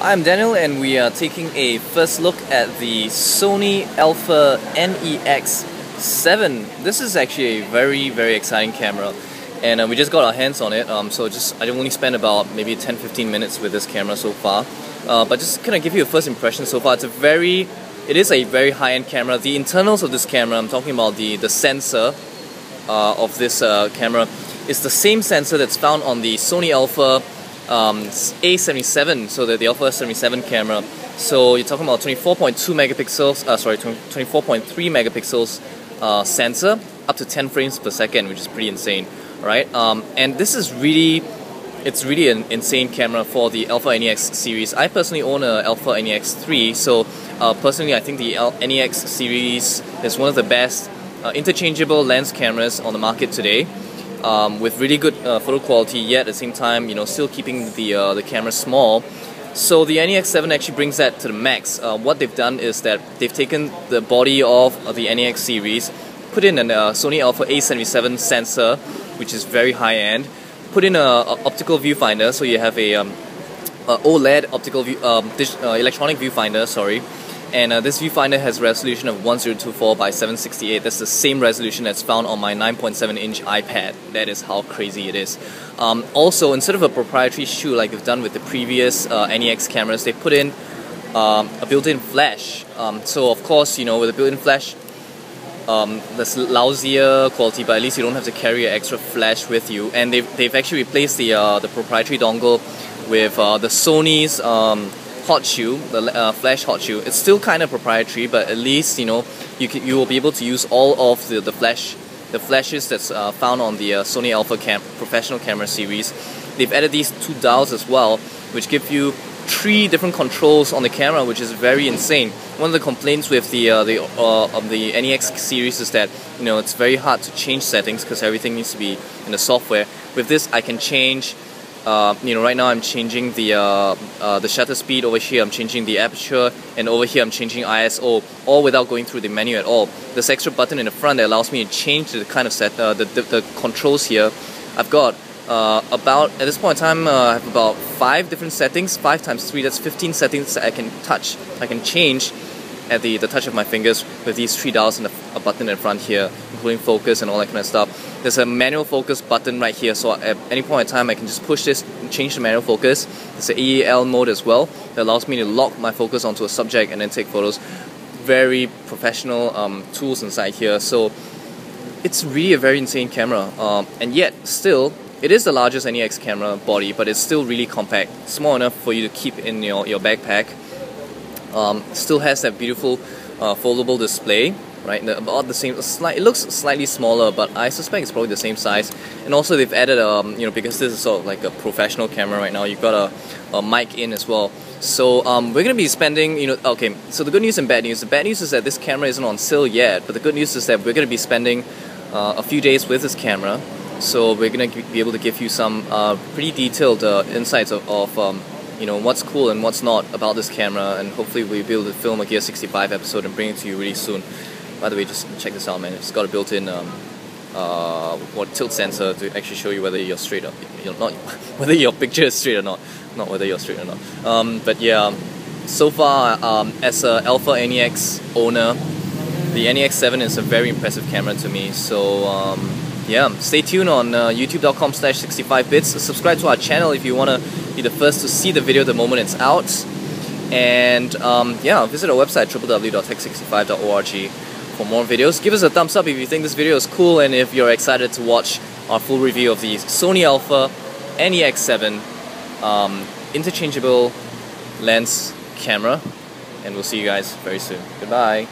I'm Daniel and we are taking a first look at the Sony Alpha NEX-7. This is actually a very exciting camera, and we just got our hands on it, so I only spent about maybe 10-15 minutes with this camera so far, but just kind of give you a first impression so far. It is a very high-end camera. The internals of this camera, I'm talking about the sensor of this camera, is the same sensor that's found on the Sony Alpha A77, so the Alpha 77 camera. So you're talking about 24.2 megapixels, 24.3 megapixels sensor, up to 10 frames per second, which is pretty insane, right? And this is really an insane camera for the Alpha NEX series. I personally own a Alpha NEX-3, so personally I think the NEX series is one of the best interchangeable lens cameras on the market today. With really good photo quality, yet at the same time, still keeping the camera small. So the NEX-7 actually brings that to the max. What they've done is that they've taken the body of the NEX series, put in a Sony Alpha A77 sensor, which is very high end, put in a optical viewfinder, so you have a OLED optical electronic viewfinder, sorry. And this viewfinder has a resolution of 1024 by 768. That's the same resolution that's found on my 9.7-inch iPad. That is how crazy it is. Also, instead of a proprietary shoe like they've done with the previous NEX cameras, they put in a built-in flash. So of course, with a built-in flash, that's lousier quality, but at least you don't have to carry an extra flash with you. And they've actually replaced the proprietary dongle with the Sony's hot shoe, the flash hot shoe. It's still kind of proprietary, but at least you will be able to use all of the flashes that's found on the Sony Alpha professional camera series. They've added these two dials as well, which give you 3 different controls on the camera, which is very insane. One of the complaints with the NEX series is that it's very hard to change settings because everything needs to be in the software. With this, I can change. Right now I'm changing the shutter speed. Over here I'm changing the aperture, and over here I'm changing ISO, all without going through the menu at all. This extra button in the front that allows me to change the kind of the controls here. I've got at this point in time I have about 5 different settings. 5 times 3, that's 15 settings that I can change at the touch of my fingers with these 3 dials and a button in front here, including focus and all that kind of stuff. There's a manual focus button right here, so at any point in time I can just push this and change the manual focus. There's an AEL mode as well that allows me to lock my focus onto a subject and then take photos. Very professional tools inside here, so it's really a very insane camera. And yet, still, it is the largest NEX camera body, but it's still really compact, small enough for you to keep in your backpack. Still has that beautiful foldable display, right? About the same. It looks slightly smaller, but I suspect it's probably the same size. And also they've added because this is sort of like a professional camera right now, you've got a mic in as well. So we're gonna be spending, okay. So the good news and bad news. The bad news is that this camera isn't on sale yet, but the good news is that we're gonna be spending a few days with this camera. So we're gonna be able to give you some pretty detailed insights of what's cool and what's not about this camera, and hopefully we'll be able to film a Gear 65 episode and bring it to you really soon. By the way, just check this out, man. It's got a built-in tilt sensor to actually show you whether you're straight or not, whether your picture is straight or not whether you're straight or not. But yeah, so far as a Alpha NEX owner, the NEX-7 is a very impressive camera to me. So yeah, stay tuned on youtube.com/65bits. Subscribe to our channel if you want to be the first to see the video the moment it's out. And yeah, visit our website www.tech65.org for more videos. Give us a thumbs up if you think this video is cool, and if you're excited to watch our full review of the Sony Alpha NEX-7 interchangeable lens camera. And we'll see you guys very soon. Goodbye.